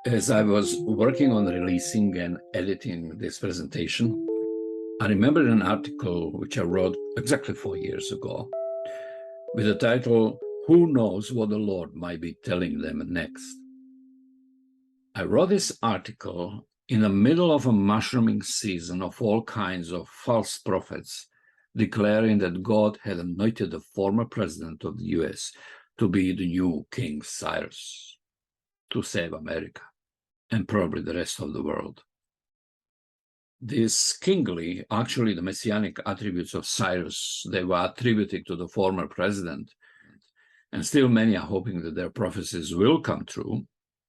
As I was working on releasing and editing this presentation, I remembered an article which I wrote exactly 4 years ago with the title, "Who Knows What the Lord Might Be Telling Them Next?" I wrote this article in the middle of a mushrooming season of all kinds of false prophets declaring that God had anointed the former president of the US to be the new King Cyrus to save America and probably the rest of the world. These kingly, actually the messianic attributes of Cyrus, they were attributed to the former president, and still many are hoping that their prophecies will come true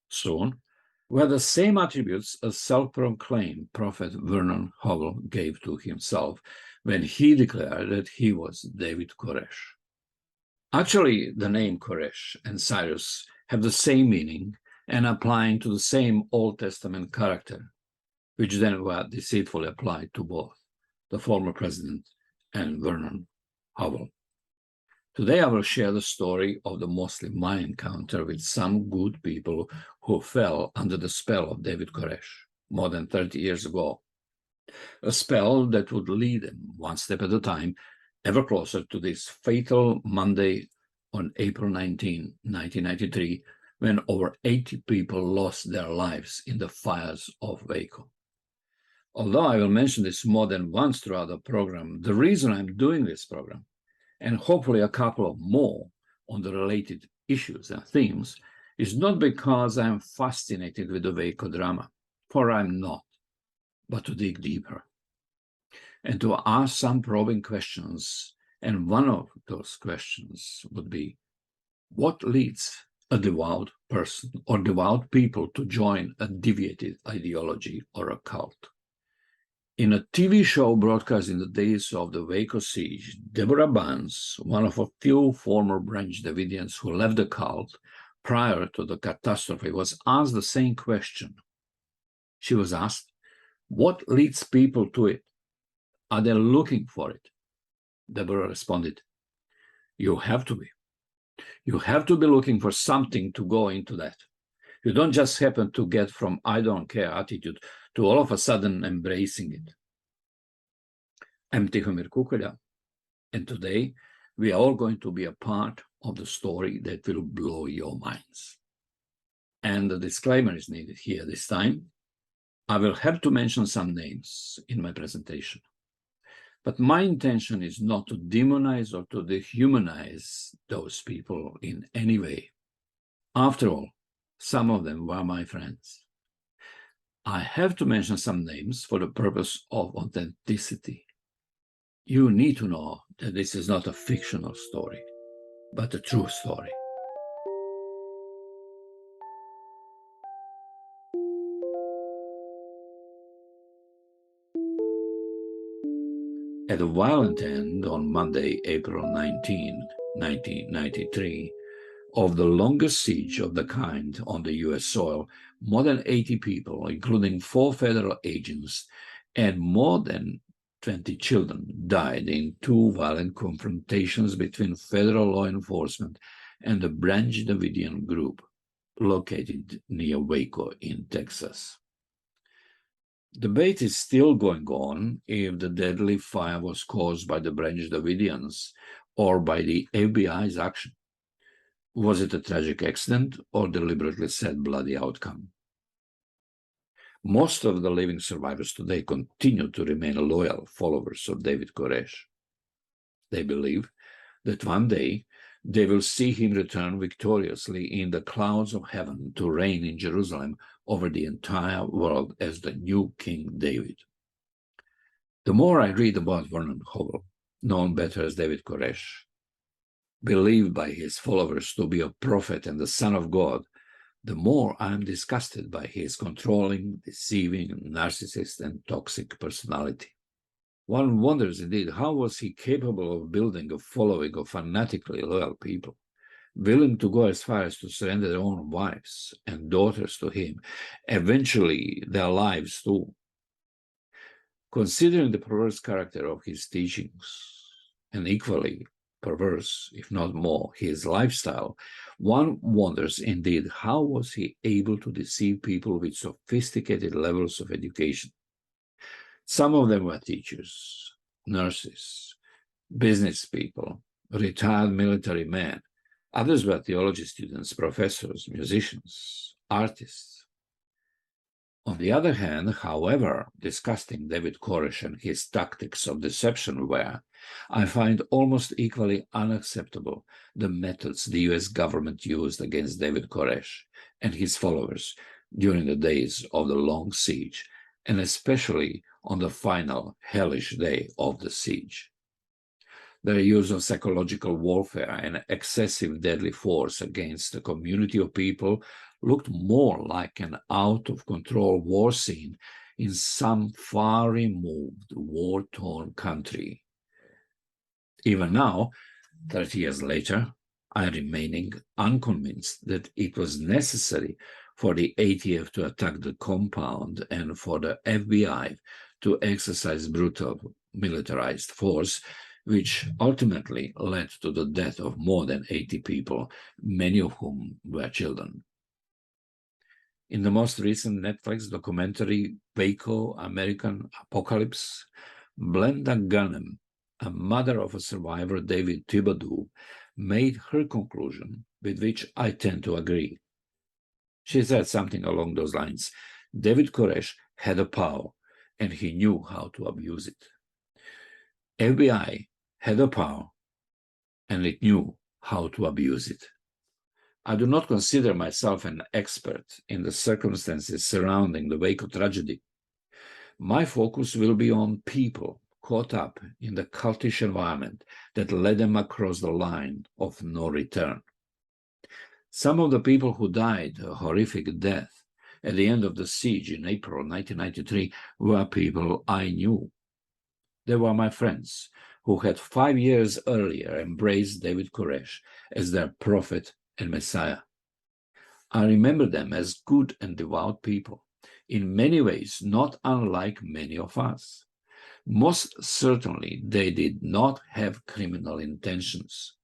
soon, were the same attributes a self-proclaimed prophet Vernon Howell gave to himself when he declared that he was David Koresh. Actually, the name Koresh and Cyrus have the same meaning and applying to the same Old Testament character, which then were deceitfully applied to both the former president and Vernon Howell. Today, I will share the story of mostly my encounter with some good people who fell under the spell of David Koresh more than 30 years ago, a spell that would lead them one step at a time ever closer to this fatal Monday on April 19, 1993, when over 80 people lost their lives in the fires of Waco. Although I will mention this more than once throughout the program, the reason I'm doing this program, and hopefully a couple of more on the related issues and themes, is not because I'm fascinated with the Waco drama, for I'm not, but to dig deeper and to ask some probing questions. And one of those questions would be, what leads a devout person or devout people to join a deviated ideology or a cult? In a TV show broadcast in the days of the Waco siege, Deborah Barnes, one of a few former Branch Davidians who left the cult prior to the catastrophe, was asked the same question. She was asked, what leads people to it? Are they looking for it? Deborah responded, you have to be. You have to be looking for something to go into that. You don't just happen to get from I don't care attitude to all of a sudden embracing it. I'm Tihomir Kukulja, and today we are all going to be a part of the story that will blow your minds. And the disclaimer is needed here this time. I will have to mention some names in my presentation. But my intention is not to demonize or to dehumanize those people in any way. After all, some of them were my friends. I have to mention some names for the purpose of authenticity. You need to know that this is not a fictional story, but a true story. At a violent end on Monday, April 19, 1993, of the longest siege of the kind on the US soil, more than 80 people, including 4 federal agents and more than 20 children, died in 2 violent confrontations between federal law enforcement and the Branch Davidian group located near Waco in Texas. Debate is still going on if the deadly fire was caused by the Branch Davidians or by the FBI's action. Was it a tragic accident or deliberately set bloody outcome? Most of the living survivors today continue to remain loyal followers of David Koresh. They believe that one day they will see him return victoriously in the clouds of heaven to reign in Jerusalem over the entire world as the new King David. The more I read about Vernon Howell, known better as David Koresh, believed by his followers to be a prophet and the Son of God, the more I am disgusted by his controlling, deceiving, narcissist, and toxic personality. One wonders indeed, how was he capable of building a following of fanatically loyal people, willing to go as far as to surrender their own wives and daughters to him, eventually their lives too? Considering the perverse character of his teachings, and equally perverse, if not more, his lifestyle, one wonders indeed how was he able to deceive people with sophisticated levels of education. Some of them were teachers, nurses, business people, retired military men. Others were theology students, professors, musicians, artists. On the other hand, however disgusting David Koresh and his tactics of deception were, I find almost equally unacceptable the methods the US government used against David Koresh and his followers during the days of the long siege, and especially on the final hellish day of the siege. Their use of psychological warfare and excessive deadly force against a community of people looked more like an out-of-control war scene in some far-removed, war-torn country. Even now, 30 years later, I am remaining unconvinced that it was necessary for the ATF to attack the compound and for the FBI to exercise brutal militarized force, which ultimately led to the death of more than 80 people, many of whom were children. In the most recent Netflix documentary, Waco American Apocalypse, Glenda Gunham, a mother of a survivor, David Thibodeau, made her conclusion, with which I tend to agree. She said something along those lines. David Koresh had a power, and he knew how to abuse it. FBI had a power, and it knew how to abuse it. I do not consider myself an expert in the circumstances surrounding the Waco tragedy. My focus will be on people caught up in the cultish environment that led them across the line of no return. Some of the people who died a horrific death at the end of the siege in April 1993 were people I knew. They were my friends who had 5 years earlier embraced David Koresh as their prophet and Messiah. I remember them as good and devout people, in many ways not unlike many of us. Most certainly, they did not have criminal intentions.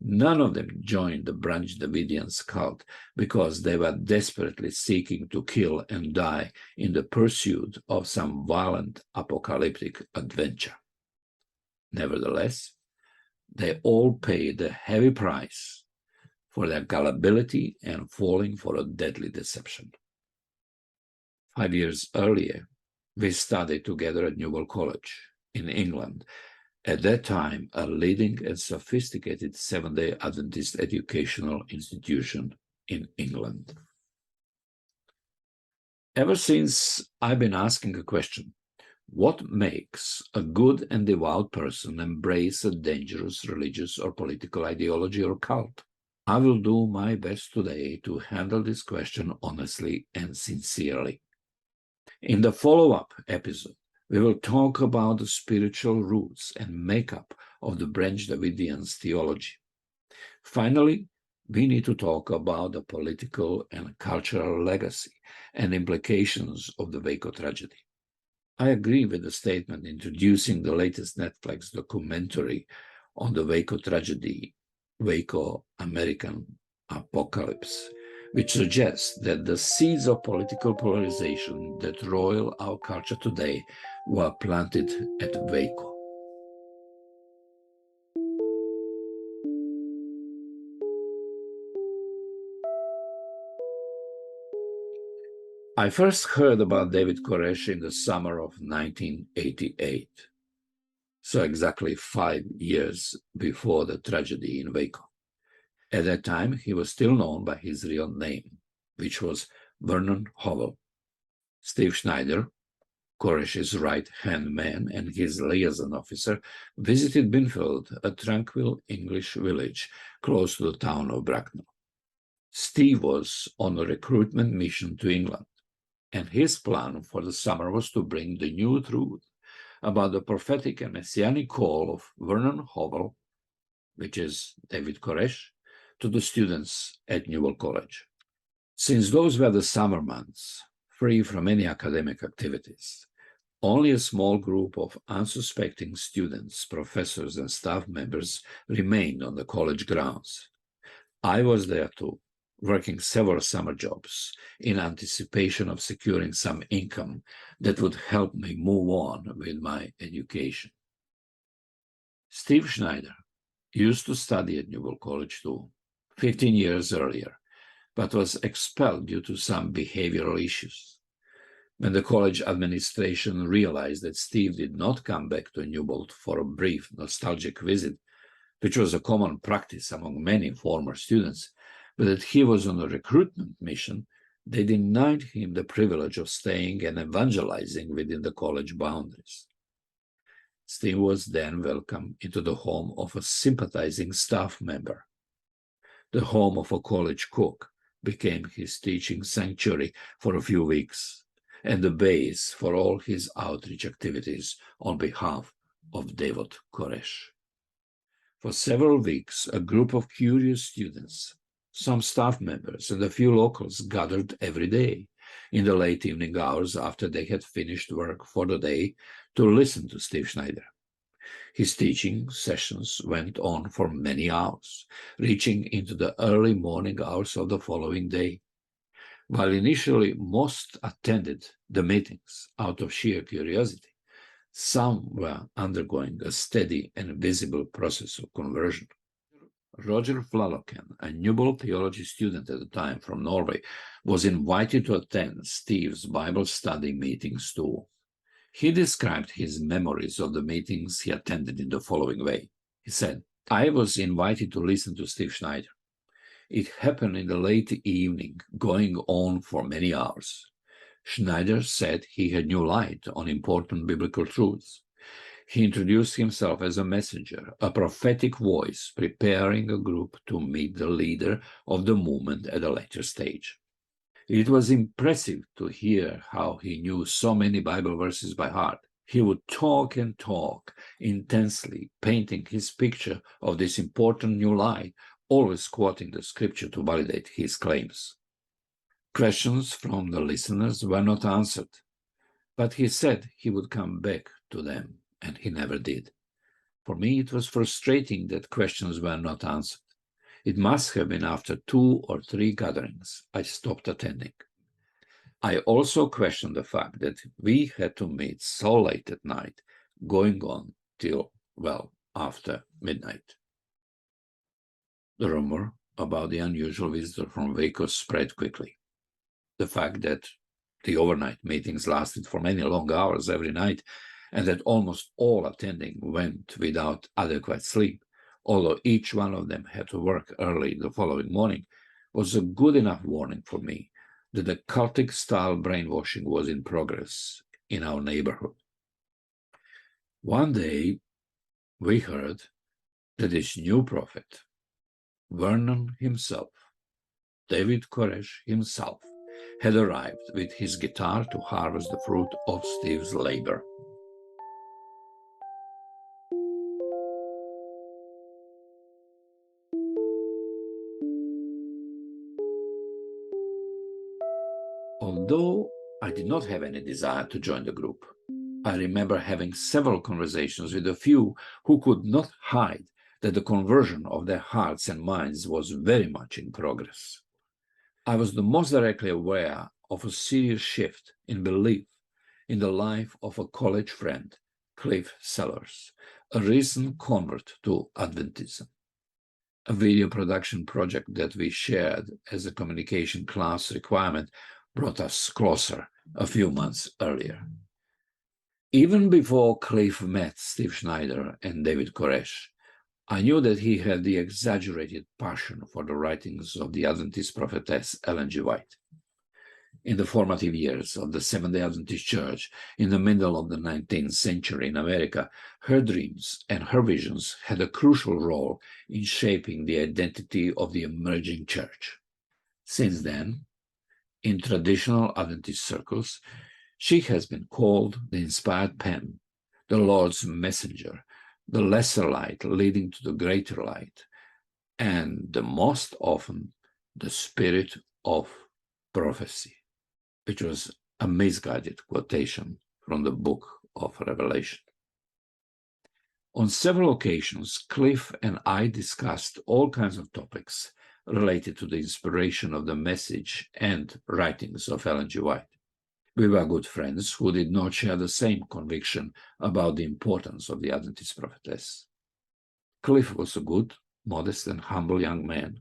None of them joined the Branch Davidians cult because they were desperately seeking to kill and die in the pursuit of some violent apocalyptic adventure. Nevertheless, they all paid a heavy price for their gullibility and falling for a deadly deception. 5 years earlier, we studied together at Newell College in England, at that time a leading and sophisticated Seventh-day Adventist educational institution in England. Ever since, I've been asking a question: what makes a good and devout person embrace a dangerous religious or political ideology or cult? I will do my best today to handle this question honestly and sincerely. In the follow-up episode, we will talk about the spiritual roots and makeup of the Branch Davidians' theology. Finally, we need to talk about the political and cultural legacy and implications of the Waco tragedy. I agree with the statement introducing the latest Netflix documentary on the Waco tragedy, Waco American Apocalypse, which suggests that the seeds of political polarization that roil our culture today were planted at Waco. I first heard about David Koresh in the summer of 1988, so exactly 5 years before the tragedy in Waco. At that time, he was still known by his real name, which was Vernon Howell. Steve Schneider, Koresh's right-hand man and his liaison officer, visited Binfield, a tranquil English village close to the town of Bracknell. Steve was on a recruitment mission to England, and his plan for the summer was to bring the new truth about the prophetic and messianic call of Vernon Howell, which is David Koresh, to the students at Newell College. Since those were the summer months, free from any academic activities, Only a small group of unsuspecting students, professors, and staff members remained on the college grounds. I was there too, working several summer jobs in anticipation of securing some income that would help me move on with my education. Steve Schneider used to study at Newell College too, 15 years earlier, but was expelled due to some behavioral issues. When the college administration realized that Steve did not come back to Newbold for a brief, nostalgic visit, which was a common practice among many former students, but that he was on a recruitment mission, they denied him the privilege of staying and evangelizing within the college boundaries. Steve was then welcomed into the home of a sympathizing staff member. The home of a college cook became his teaching sanctuary for a few weeks, and the base for all his outreach activities on behalf of David Koresh. For several weeks, a group of curious students, some staff members, and a few locals gathered every day in the late evening hours after they had finished work for the day to listen to Steve Schneider. His teaching sessions went on for many hours, reaching into the early morning hours of the following day. While initially most attended the meetings out of sheer curiosity, some were undergoing a steady and visible process of conversion. Roger Flaloken, a Newbold theology student at the time from Norway, was invited to attend Steve's Bible study meetings too. He described his memories of the meetings he attended in the following way. He said, "I was invited to listen to Steve Schneider. It happened in the late evening, going on for many hours. Schneider said he had new light on important biblical truths. He introduced himself as a messenger, a prophetic voice, preparing a group to meet the leader of the movement at a later stage. It was impressive to hear how he knew so many Bible verses by heart. He would talk and talk intensely, painting his picture of this important new light, always quoting the scripture to validate his claims. Questions from the listeners were not answered, but he said he would come back to them, and he never did. For me, it was frustrating that questions were not answered. It must have been after 2 or 3 gatherings I stopped attending. I also questioned the fact that we had to meet so late at night, going on till, well, after midnight. The rumor about the unusual visitor from Waco spread quickly. The fact that the overnight meetings lasted for many long hours every night, and that almost all attending went without adequate sleep, although each one of them had to work early the following morning, was a good enough warning for me that the cultic-style brainwashing was in progress in our neighborhood. One day, we heard that this new prophet, Vernon himself, David Koresh himself, had arrived with his guitar to harvest the fruit of Steve's labor. Although I did not have any desire to join the group, I remember having several conversations with a few who could not hide that the conversion of their hearts and minds was very much in progress. I was the most directly aware of a serious shift in belief in the life of a college friend, Cliff Sellers, a recent convert to Adventism. A video production project that we shared as a communication class requirement brought us closer a few months earlier. Even before Cliff met Steve Schneider and David Koresh, I knew that he had the exaggerated passion for the writings of the Adventist prophetess Ellen G. White. In the formative years of the Seventh-day Adventist Church in the middle of the 19th century in America, her dreams and her visions had a crucial role in shaping the identity of the emerging church. Since then, in traditional Adventist circles, she has been called the inspired pen, the Lord's messenger, the lesser light leading to the greater light, and the most often the spirit of prophecy, which was a misguided quotation from the book of revelation. On several occasions, Cliff and I discussed all kinds of topics related to the inspiration of the message and writings of Ellen G. White. We were good friends who did not share the same conviction about the importance of the Adventist prophetess. Cliff was a good, modest, and humble young man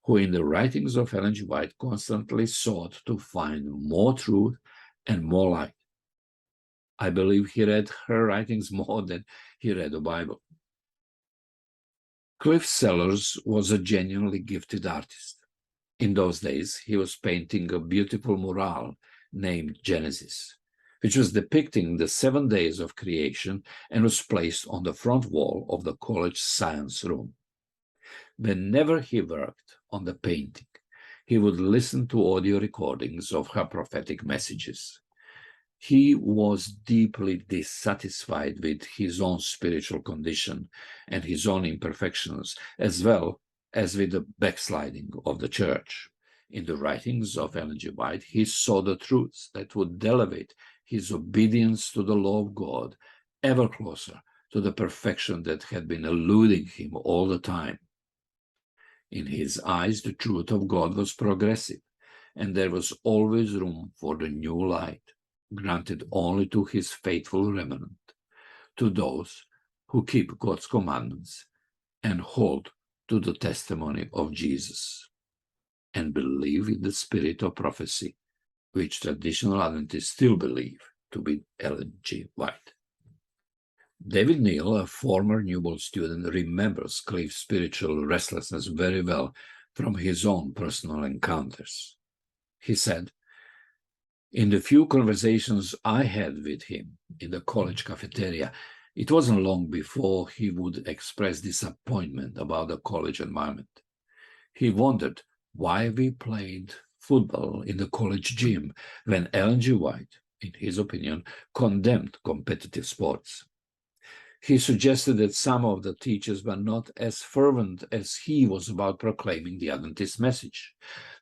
who, in the writings of Ellen G. White, constantly sought to find more truth and more light. I believe he read her writings more than he read the Bible. Cliff Sellers was a genuinely gifted artist. In those days, he was painting a beautiful mural named Genesis, which was depicting the 7 days of creation and was placed on the front wall of the college science room. Whenever he worked on the painting, he would listen to audio recordings of her prophetic messages. He was deeply dissatisfied with his own spiritual condition and his own imperfections, as well as with the backsliding of the church. In the writings of Ellen G. White, he saw the truths that would elevate his obedience to the law of God ever closer to the perfection that had been eluding him all the time. In his eyes, the truth of God was progressive, and there was always room for the new light, granted only to his faithful remnant, to those who keep God's commandments and hold to the testimony of Jesus, and believe in the spirit of prophecy, which traditional Adventists still believe to be Ellen G. White. David Neal, a former Newbold student, remembers Cliff's spiritual restlessness very well from his own personal encounters. He said, "In the few conversations I had with him in the college cafeteria, it wasn't long before he would express disappointment about the college environment. He wondered why we played football in the college gym when Ellen G. White, in his opinion, condemned competitive sports. He suggested that some of the teachers were not as fervent as he was about proclaiming the Adventist message,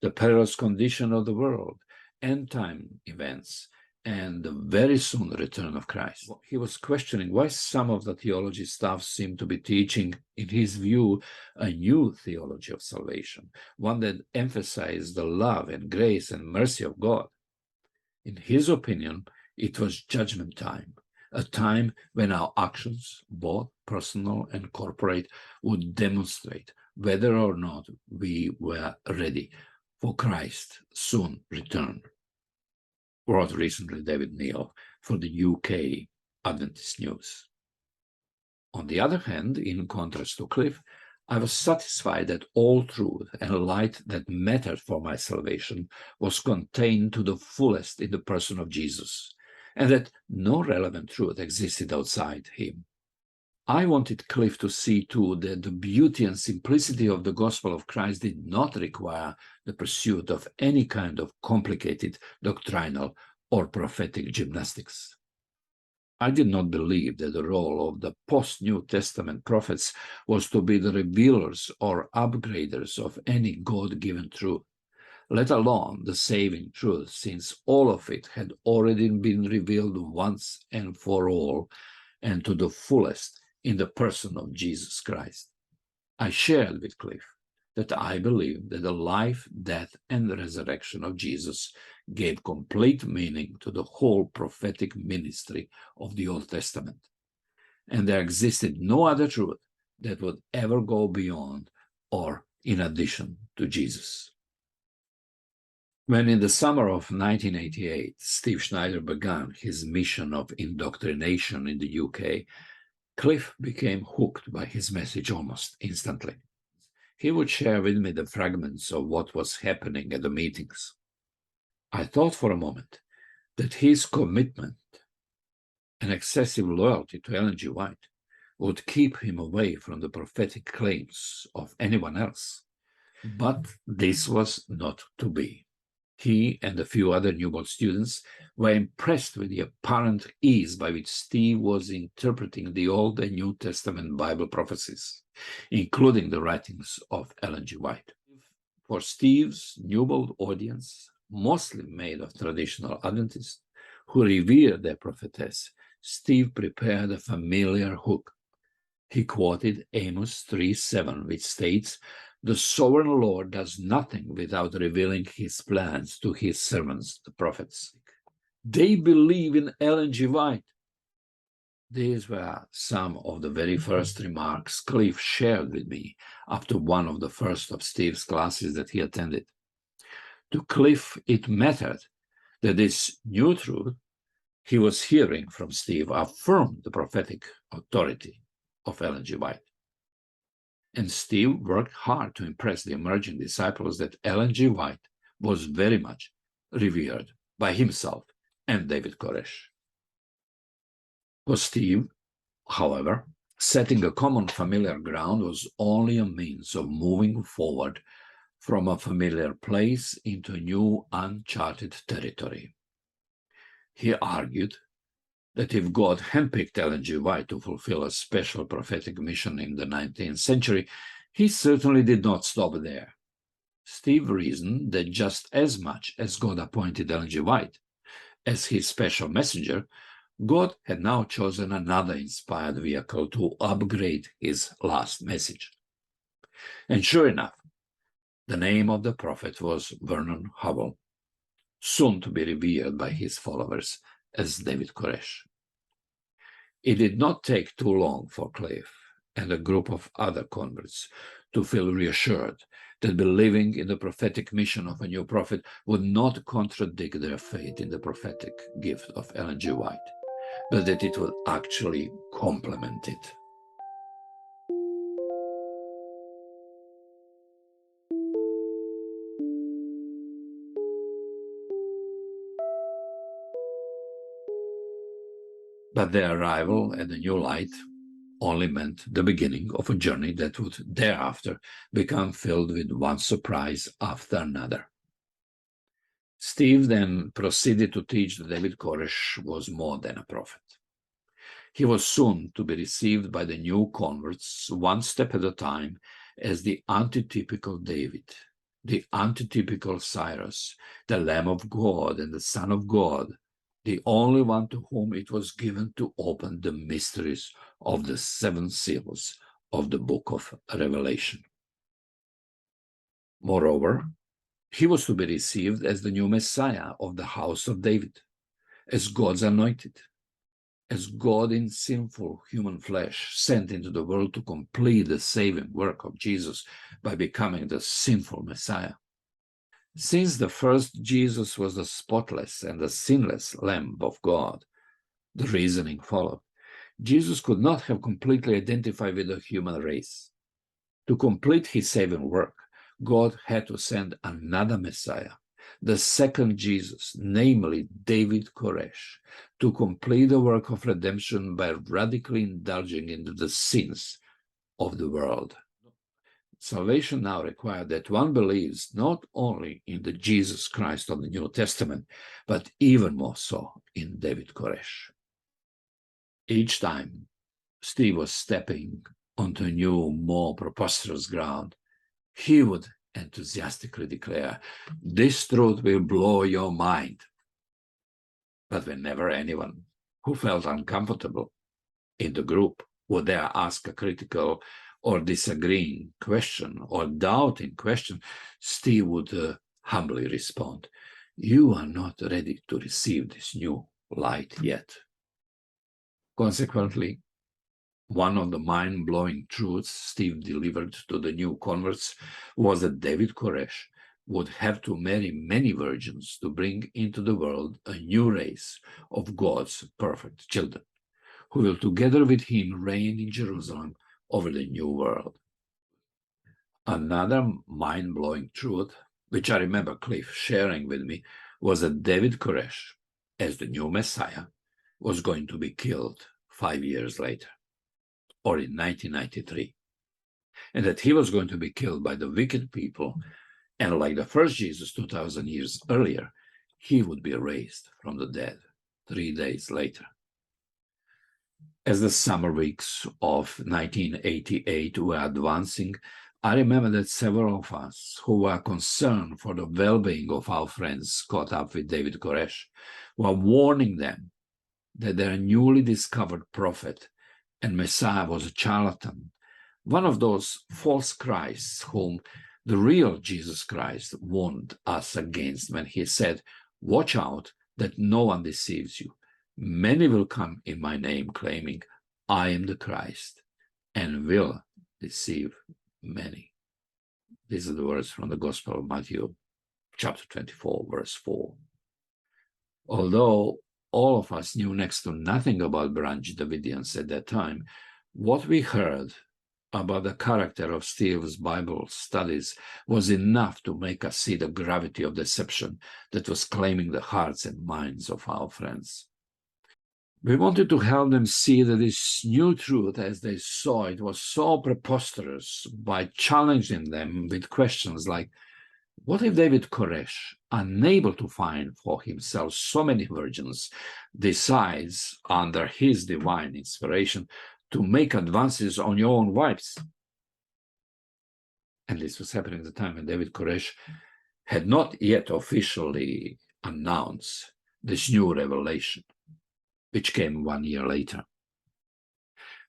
the perilous condition of the world, end-time events, and the very soon return of Christ. He was questioning why some of the theology staff seemed to be teaching, in his view, a new theology of salvation, one that emphasized the love and grace and mercy of God. In his opinion, it was judgment time, a time when our actions, both personal and corporate, would demonstrate whether or not we were ready for Christ's soon return," wrote recently David Neal for the UK Adventist News. On the other hand, in contrast to Cliff, I was satisfied that all truth and light that mattered for my salvation was contained to the fullest in the person of Jesus, and that no relevant truth existed outside him. I wanted Cliff to see, too, that the beauty and simplicity of the gospel of Christ did not require the pursuit of any kind of complicated doctrinal or prophetic gymnastics. I did not believe that the role of the post-New Testament prophets was to be the revealers or upgraders of any God-given truth, let alone the saving truth, since all of it had already been revealed once and for all, and to the fullest in the person of Jesus Christ. I shared with Cliff that I believe that the life, death, and resurrection of Jesus gave complete meaning to the whole prophetic ministry of the Old Testament, and there existed no other truth that would ever go beyond or in addition to Jesus. When in the summer of 1988, Steve Schneider began his mission of indoctrination in the UK, Cliff became hooked by his message almost instantly. He would share with me the fragments of what was happening at the meetings. I thought for a moment that his commitment and excessive loyalty to Ellen G. White would keep him away from the prophetic claims of anyone else. But this was not to be. He and a few other Newbold students were impressed with the apparent ease by which Steve was interpreting the Old and New Testament Bible prophecies, including the writings of Ellen G. White. For Steve's Newbold audience, mostly made of traditional Adventists who revere their prophetess, Steve prepared a familiar hook. He quoted Amos 3:7, which states, "The sovereign Lord does nothing without revealing his plans to his servants, the prophets." They believe in Ellen G. White. These were some of the very first remarks Cliff shared with me after one of the first of Steve's classes that he attended. To Cliff, it mattered that this new truth he was hearing from Steve affirmed the prophetic authority of Ellen G. White. And Steve worked hard to impress the emerging disciples that Ellen G. White was very much revered by himself and David Koresh. For Steve, however, setting a common familiar ground was only a means of moving forward from a familiar place into new uncharted territory. He argued that if God handpicked Ellen G. White to fulfill a special prophetic mission in the 19th century, he certainly did not stop there. Steve reasoned that just as much as God appointed Ellen G. White as his special messenger, God had now chosen another inspired vehicle to upgrade his last message. And sure enough, the name of the prophet was Vernon Howell, soon to be revered by his followers as David Koresh. It did not take too long for Cliff and a group of other converts to feel reassured that believing in the prophetic mission of a new prophet would not contradict their faith in the prophetic gift of Ellen G. White, but that it would actually complement it. But their arrival at the new light only meant the beginning of a journey that would thereafter become filled with one surprise after another. Steve then proceeded to teach that David Koresh was more than a prophet. He was soon to be received by the new converts one step at a time as the antitypical David, the antitypical Cyrus, the Lamb of God and the Son of God, the only one to whom it was given to open the mysteries of the seven seals of the book of Revelation. Moreover, he was to be received as the new Messiah of the house of David, as God's anointed, as God in sinful human flesh sent into the world to complete the saving work of Jesus by becoming the sinful Messiah. Since the first Jesus was the spotless and the sinless Lamb of God, the reasoning followed. Jesus could not have completely identified with the human race. To complete his saving work, God had to send another Messiah, the second Jesus, namely David Koresh, to complete the work of redemption by radically indulging into the sins of the world. Salvation now required that one believes not only in the Jesus Christ of the New Testament, but even more so in David Koresh. Each time Steve was stepping onto new, more preposterous ground, he would enthusiastically declare, "This truth will blow your mind." But whenever anyone who felt uncomfortable in the group would dare ask a critical or disagreeing question or doubting question, Steve would humbly respond, "You are not ready to receive this new light yet." Consequently, one of the mind-blowing truths Steve delivered to the new converts was that David Koresh would have to marry many virgins to bring into the world a new race of God's perfect children, who will together with him reign in Jerusalem over the new world. Another mind-blowing truth, which I remember Cliff sharing with me, was that David Koresh, as the new Messiah, was going to be killed 5 years later, or in 1993, and that he was going to be killed by the wicked people, and like the first Jesus 2,000 years earlier, he would be raised from the dead 3 days later. As the summer weeks of 1988 were advancing, I remember that several of us who were concerned for the well-being of our friends caught up with David Koresh were warning them that their newly discovered prophet and Messiah was a charlatan, one of those false Christs whom the real Jesus Christ warned us against when he said, "Watch out that no one deceives you. Many will come in my name claiming, I am the Christ, and will deceive many." These are the words from the Gospel of Matthew, chapter 24, verse 4. Although all of us knew next to nothing about Branch Davidians at that time, what we heard about the character of Steve's Bible studies was enough to make us see the gravity of deception that was claiming the hearts and minds of our friends. We wanted to help them see that this new truth, as they saw it, was so preposterous by challenging them with questions like, what if David Koresh, unable to find for himself so many virgins, decides, under his divine inspiration, to make advances on your own wives? And this was happening at the time when David Koresh had not yet officially announced this new revelation, which came 1 year later.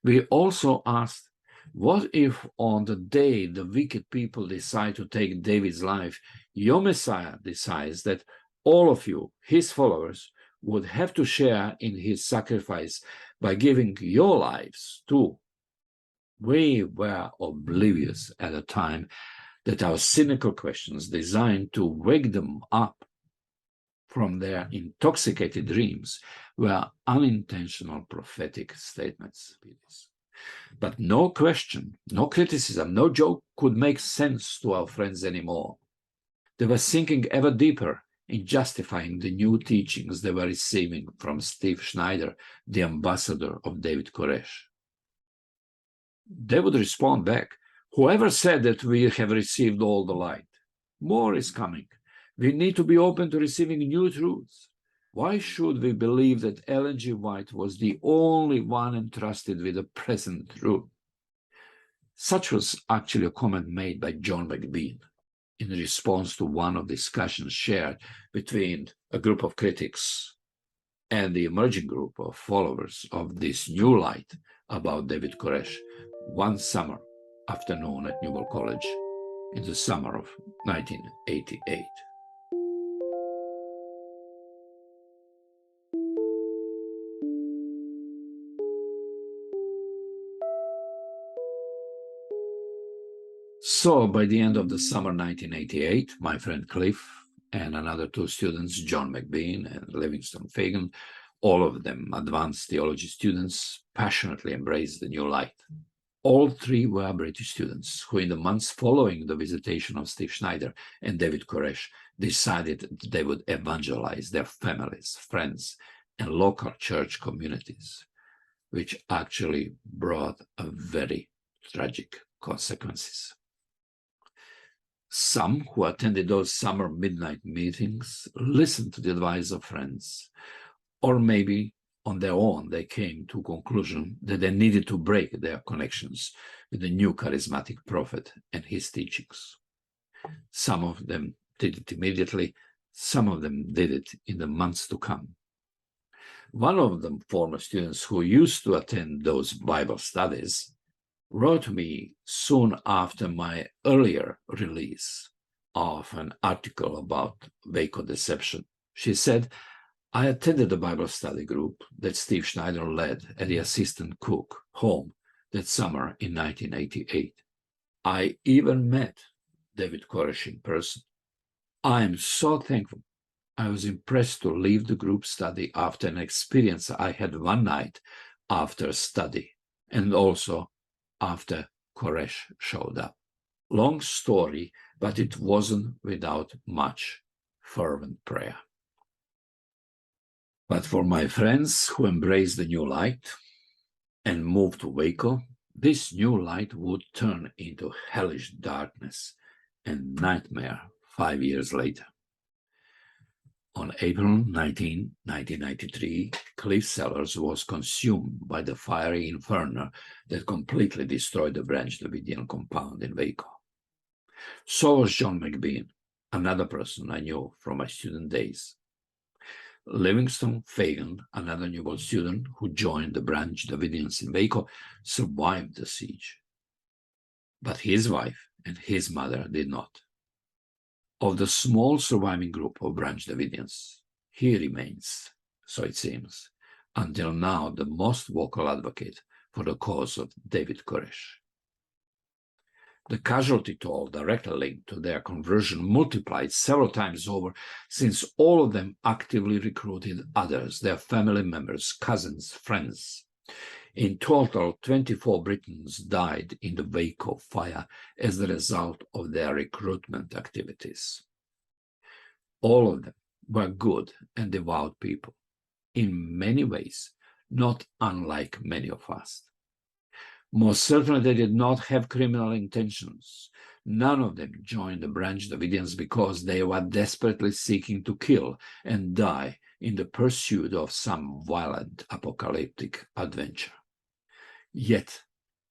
We also asked, what if on the day the wicked people decide to take David's life, your Messiah decides that all of you, his followers, would have to share in his sacrifice by giving your lives too? We were oblivious at the time that our cynical questions designed to wake them up from their intoxicated dreams were unintentional prophetic statements. But no question, no criticism, no joke could make sense to our friends anymore. They were sinking ever deeper in justifying the new teachings they were receiving from Steve Schneider, the ambassador of David Koresh. They would respond back, whoever said that we have received all the light? More is coming. We need to be open to receiving new truths. Why should we believe that Ellen G. White was the only one entrusted with the present truth? Such was actually a comment made by John McBean in response to one of the discussions shared between a group of critics and the emerging group of followers of this new light about David Koresh one summer afternoon at Newell College in the summer of 1988. So by the end of the summer 1988, my friend Cliff and another two students, John McBean and Livingston Fagan, all of them advanced theology students, passionately embraced the new light. All three were British students who, in the months following the visitation of Steve Schneider and David Koresh, decided that they would evangelize their families, friends, and local church communities, which actually brought a very tragic consequences. Some who attended those summer midnight meetings listened to the advice of friends, or maybe on their own they came to a conclusion that they needed to break their connections with the new charismatic prophet and his teachings. Some of them did it immediately, some of them did it in the months to come. One of the former students who used to attend those Bible studies wrote to me soon after my earlier release of an article about Waco deception. She said, I attended the Bible study group that Steve Schneider led at the assistant cook home that summer in 1988. I even met David Koresh in person. I am so thankful. I was impressed to leave the group study after an experience I had one night after study, and also after Koresh showed up. Long story, but it wasn't without much fervent prayer. But for my friends who embraced the new light and moved to Waco, this new light would turn into hellish darkness and nightmare 5 years later. On April 19, 1993, Cliff Sellers was consumed by the fiery inferno that completely destroyed the Branch Davidian compound in Waco. So was John McBean, another person I knew from my student days. Livingston Fagan, another Newell student who joined the Branch Davidians in Waco, survived the siege. But his wife and his mother did not. Of the small surviving group of Branch Davidians, he remains, so it seems, until now the most vocal advocate for the cause of David Koresh. The casualty toll directly linked to their conversion multiplied several times over, since all of them actively recruited others, their family members, cousins, friends. In total, 24 Britons died in the Waco fire as the result of their recruitment activities. All of them were good and devout people, in many ways, not unlike many of us. Most certainly, they did not have criminal intentions. None of them joined the Branch Davidians because they were desperately seeking to kill and die in the pursuit of some violent apocalyptic adventure. Yet,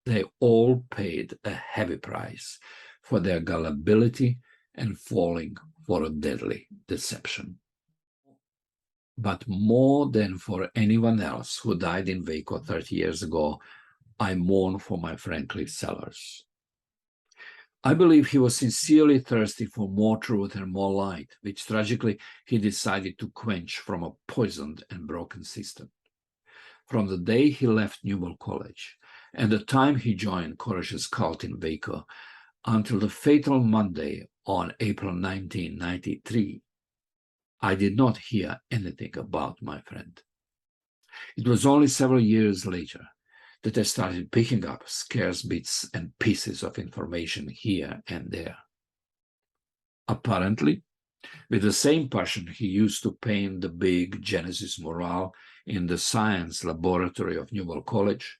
they all paid a heavy price for their gullibility and falling for a deadly deception. But more than for anyone else who died in Waco 30 years ago, I mourn for my friend Cliff Sellers. I believe he was sincerely thirsty for more truth and more light, which tragically he decided to quench from a poisoned and broken system. From the day he left Newell College and the time he joined Koresh's cult in Waco until the fatal Monday on April 1993, I did not hear anything about my friend. It was only several years later that I started picking up scarce bits and pieces of information here and there. Apparently, with the same passion he used to paint the big Genesis mural in the science laboratory of Newell College,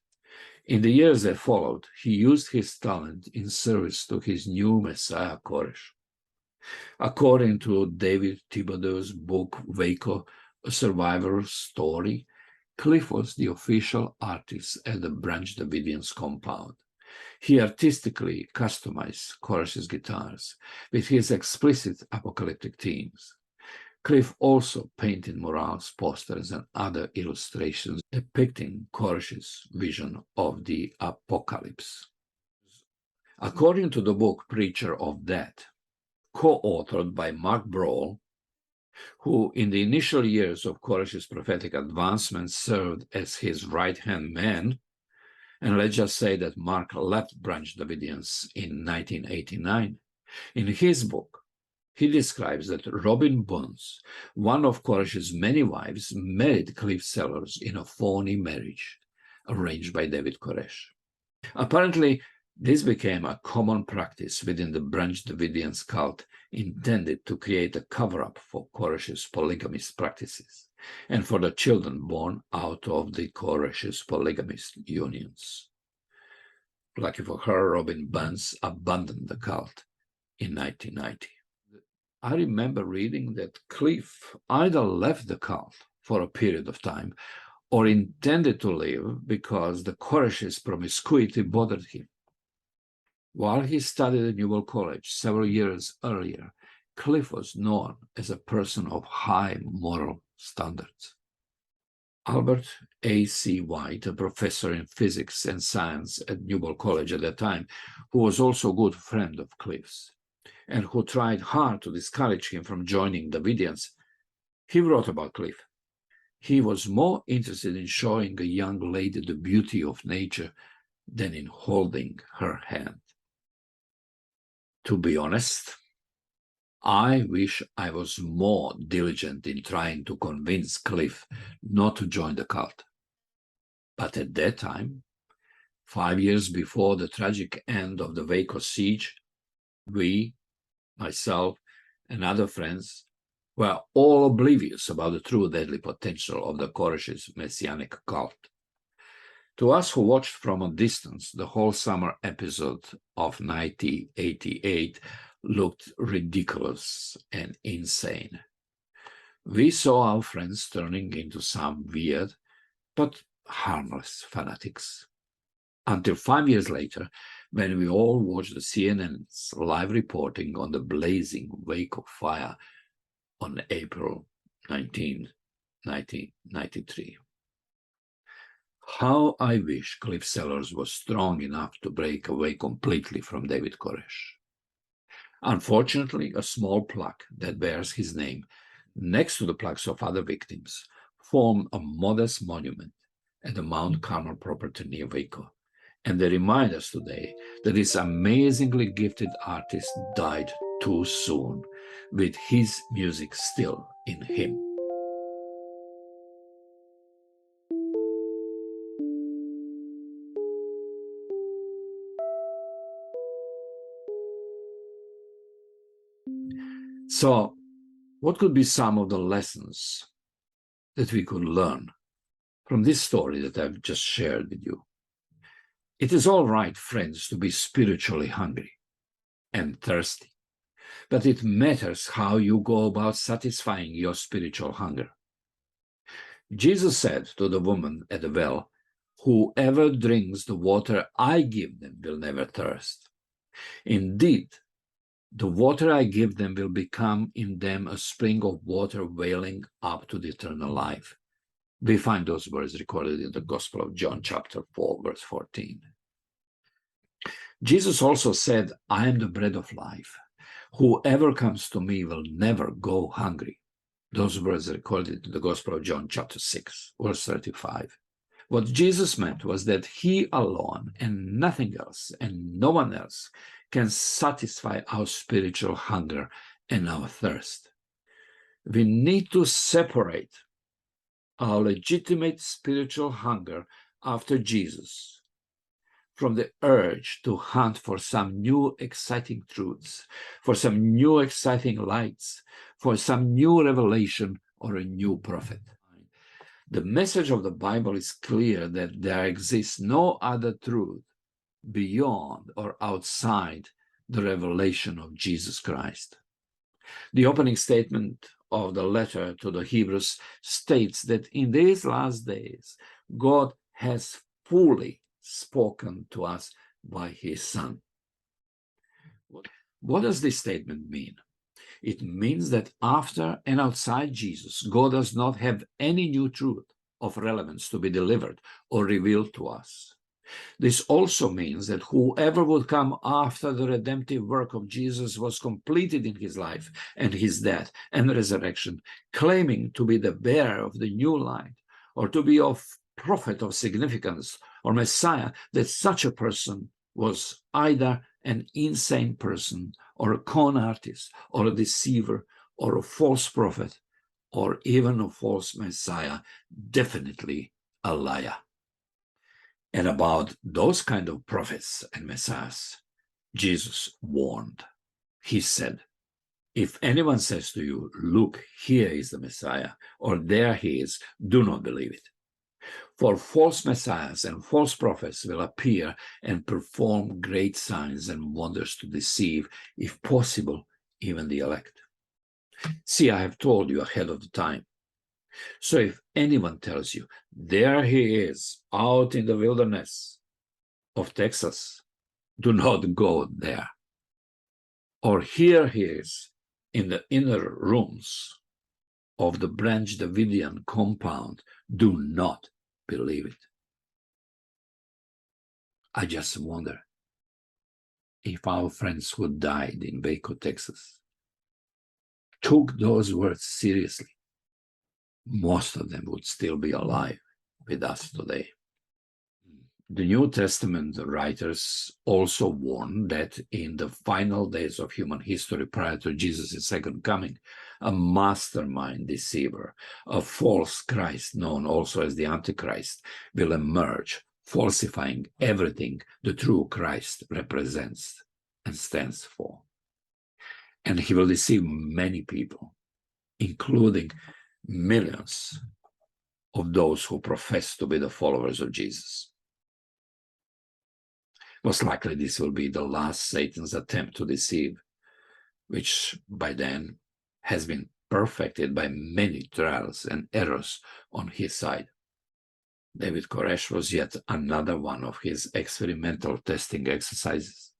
in the years that followed, he used his talent in service to his new Messiah Koresh. According to David Thibodeau's book, Waco, A Survivor's Story, Cliff was the official artist at the Branch Davidians compound. He artistically customized Koresh's guitars with his explicit apocalyptic themes. Cliff also painted murals, posters, and other illustrations depicting Koresh's vision of the apocalypse. According to the book Preacher of Death, co-authored by Mark Brawl, who in the initial years of Koresh's prophetic advancement served as his right-hand man, and let's just say that Mark left Branch Davidians in 1989, in his book, he describes that Robin Burns, one of Koresh's many wives, married Cliff Sellers in a phony marriage arranged by David Koresh. Apparently, this became a common practice within the Branch Davidians cult, intended to create a cover-up for Koresh's polygamist practices and for the children born out of the Koresh's polygamist unions. Lucky for her, Robin Burns abandoned the cult in 1990. I remember reading that Cliff either left the cult for a period of time or intended to leave because the Koresh's promiscuity bothered him. While he studied at Newell College several years earlier, Cliff was known as a person of high moral standards. Albert A.C. White, a professor in physics and science at Newell College at that time, who was also a good friend of Cliff's, and who tried hard to discourage him from joining Davidians, he wrote about Cliff. He was more interested in showing a young lady the beauty of nature than in holding her hand. To be honest, I wish I was more diligent in trying to convince Cliff not to join the cult. But at that time, 5 years before the tragic end of the Waco siege, we, myself, and other friends were all oblivious about the true deadly potential of the Koresh's messianic cult. To us who watched from a distance, the whole summer episode of 1988 looked ridiculous and insane. We saw our friends turning into some weird but harmless fanatics. Until 5 years later, when we all watched the CNN's live reporting on the blazing Waco fire on April 19th, 1993. How I wish Cliff Sellers was strong enough to break away completely from David Koresh. Unfortunately, a small plaque that bears his name, next to the plaques of other victims, form a modest monument at the Mount Carmel property near Waco. And they remind us today that this amazingly gifted artist died too soon, with his music still in him. So, what could be some of the lessons that we could learn from this story that I've just shared with you? It is all right, friends, to be spiritually hungry and thirsty, but it matters how you go about satisfying your spiritual hunger. Jesus said to the woman at the well, "Whoever drinks the water I give them will never thirst. Indeed, the water I give them will become in them a spring of water welling up to the eternal life." We find those words recorded in the Gospel of John, chapter 4, verse 14. Jesus also said, "I am the bread of life. Whoever comes to me will never go hungry." Those words recorded in the Gospel of John, chapter 6, verse 35. What Jesus meant was that he alone and nothing else and no one else can satisfy our spiritual hunger and our thirst. We need to separate our legitimate spiritual hunger after Jesus from the urge to hunt for some new exciting truths, for some new exciting lights, for some new revelation or a new prophet. The message of the Bible is clear that there exists no other truth beyond or outside the revelation of Jesus Christ. The opening statement of the letter to the Hebrews states that in these last days, God has fully spoken to us by his Son. What does this statement mean? It means that after and outside Jesus, God does not have any new truth of relevance to be delivered or revealed to us. This also means that whoever would come after the redemptive work of Jesus was completed in his life and his death and resurrection, claiming to be the bearer of the new light or to be a prophet of significance or Messiah, that such a person was either an insane person or a con artist or a deceiver or a false prophet or even a false Messiah, definitely a liar. And about those kind of prophets and messiahs, Jesus warned. He said, "If anyone says to you, 'Look, here is the Messiah,' or 'there he is,' do not believe it. For false messiahs and false prophets will appear and perform great signs and wonders to deceive, if possible, even the elect. See, I have told you ahead of the time. So if anyone tells you, 'There he is, out in the wilderness of Texas,' do not go there. Or 'Here he is in the inner rooms of the Branch Davidian compound,' do not believe it." I just wonder if our friends who died in Waco, Texas, took those words seriously. Most of them would still be alive with us today. The New Testament writers also warn that in the final days of human history prior to Jesus' second coming, a mastermind deceiver, a false Christ known also as the Antichrist, will emerge, falsifying everything the true Christ represents and stands for. And he will deceive many people, including millions of those who profess to be the followers of Jesus. Most likely this will be the last Satan's attempt to deceive, which by then has been perfected by many trials and errors on his side. David Koresh was yet another one of his experimental testing exercises.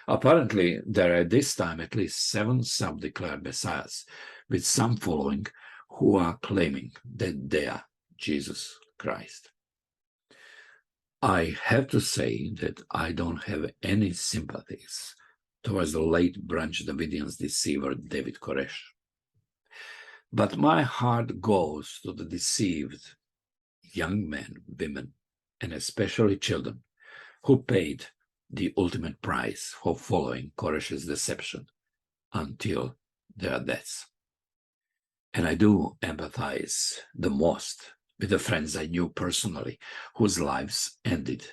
Apparently, there are at this time at least 7 self-declared messiahs, with some following who are claiming that they are Jesus Christ. I have to say that I don't have any sympathies towards the late Branch Davidian's deceiver David Koresh. But my heart goes to the deceived young men, women, and especially children who paid the ultimate price for following Koresh's deception until their deaths. And I do empathize the most with the friends I knew personally whose lives ended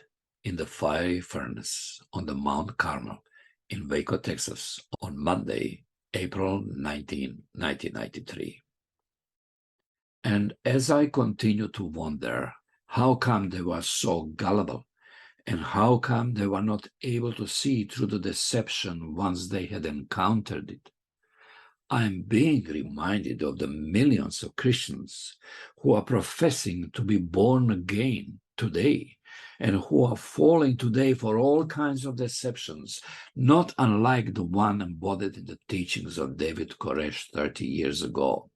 in the fiery furnace on the Mount Carmel in Waco, Texas on Monday, April 19, 1993. And as I continue to wonder how come they were so gullible and how come they were not able to see through the deception once they had encountered it, I'm being reminded of the millions of Christians who are professing to be born again today and who are falling today for all kinds of deceptions, not unlike the one embodied in the teachings of David Koresh 30 years ago.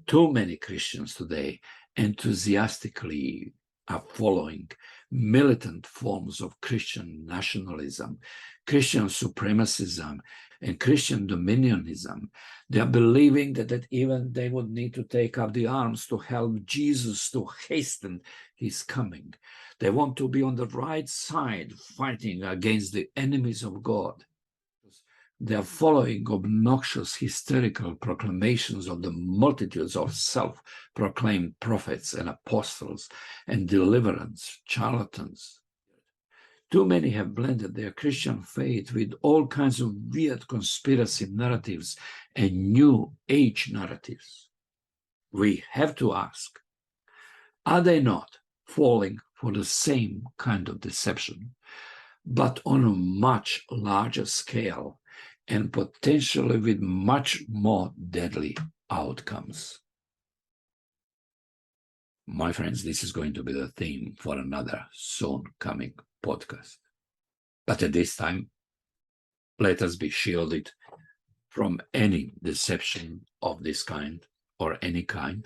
Too many Christians today enthusiastically are following militant forms of Christian nationalism, Christian supremacism, and Christian dominionism. They are believing that even they would need to take up the arms to help Jesus to hasten his coming. They want to be on the right side, fighting against the enemies of God. They are following obnoxious, hysterical proclamations of the multitudes of self-proclaimed prophets and apostles and deliverance charlatans. Too many have blended their Christian faith with all kinds of weird conspiracy narratives and New Age narratives. We have to ask, are they not falling for the same kind of deception, but on a much larger scale and potentially with much more deadly outcomes? My friends, this is going to be the theme for another soon coming podcast. But at this time, let us be shielded from any deception of this kind or any kind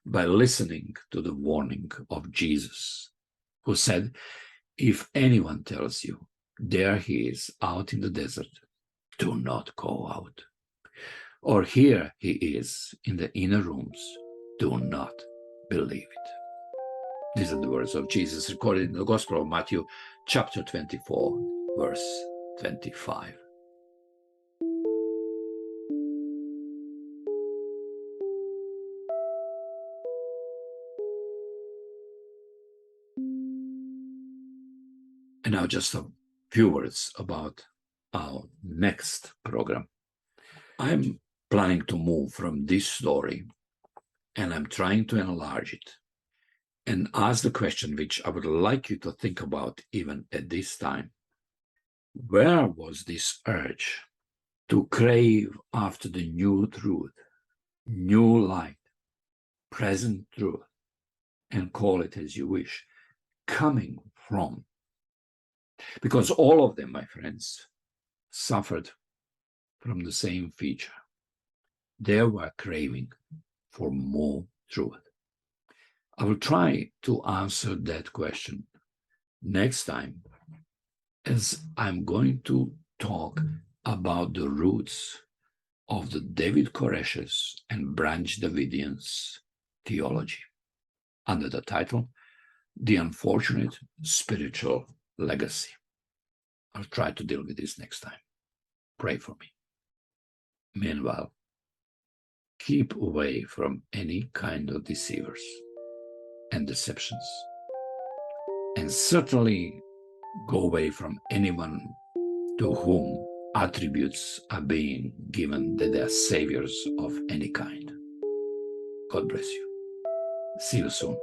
by listening to the warning of Jesus, who said, if anyone tells you, there he is out in the desert, do not go out. Or here he is in the inner rooms, do not believe it. These are the words of Jesus recorded in the Gospel of Matthew, chapter 24, verse 25. And now just a few words about our next program. I'm planning to move from this story, and I'm trying to enlarge it and ask the question which I would like you to think about even at this time. Where was this urge to crave after the new truth, new light, present truth, and call it as you wish, coming from? Because all of them, my friends, suffered from the same feature. They were craving for more truth. I will try to answer that question next time, as I'm going to talk about the roots of the David Koresh's and Branch Davidian's theology under the title, The Unfortunate Spiritual Legacy. I'll try to deal with this next time. Pray for me. Meanwhile, keep away from any kind of deceivers and deceptions. And certainly go away from anyone to whom attributes are being given that they are saviors of any kind. God bless you. See you soon.